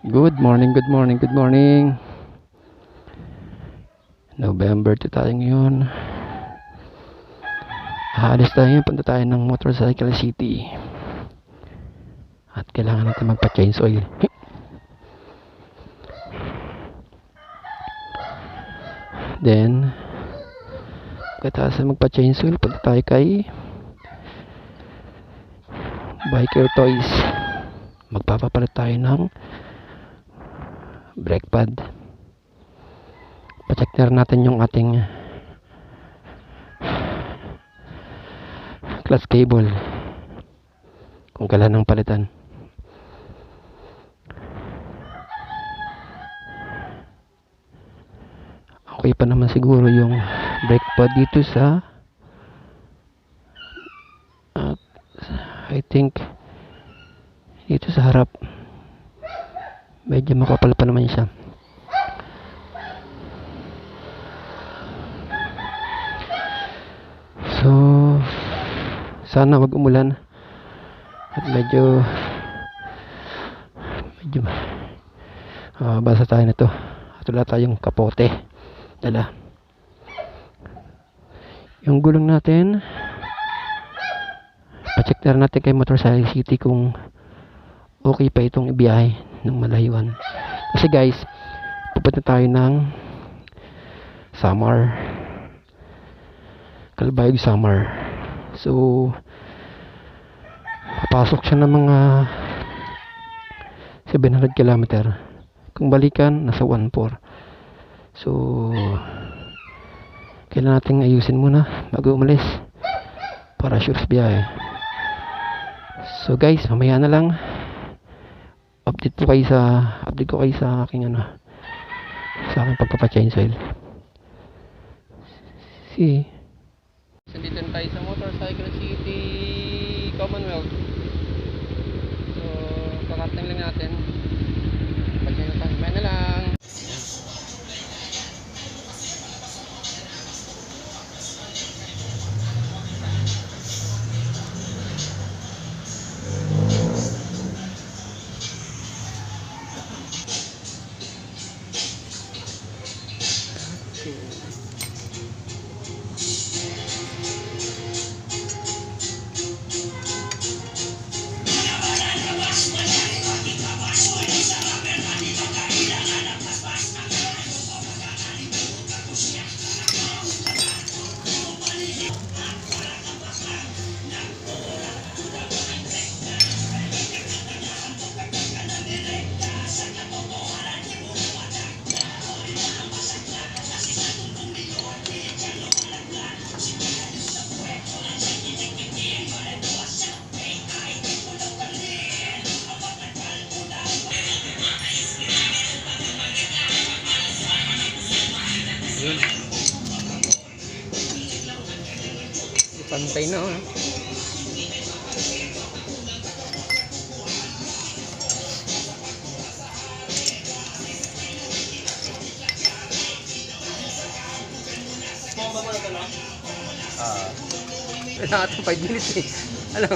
Good morning, good morning, good morning. November 2 tayo ngayon. Aalis tayo ngayon, punta tayo ng Motorcycle City. At kailangan natin magpa-change oil. Then, pagkatapos magpa-change oil, punta tayo kay Biker Toys. Magpapapalit tayo ng brake pad. Pa-check natin yung ating clutch cable kung kailan ang palitan. Okay pa naman siguro yung brake pad dito sa I think dito sa harap medyo makapal pa naman siya. So sana wag umulan at medyo basa tayo nito at wala tayong kapote dala. Yung gulong natin pa-check natin kay Motorcycle City kung okay pa itong ibiyahe ng malayuan. Kasi guys, pupunta tayo ng Samar, Calbayog Samar. So papasok siya ng mga 700 km. Kung balikan, nasa 1.4. So kailangan natin ayusin muna bago umalis para sure sa biyahe. So guys, mamaya na lang update ko kayo sa aking sa aking pagpapa-change oil. See, nandito tayo sa Motorcycle City, Commonwealth. So kakarating lang natin. Pag-change tayo, mamaya na lang. Pantay na wala natin 5 minutes ano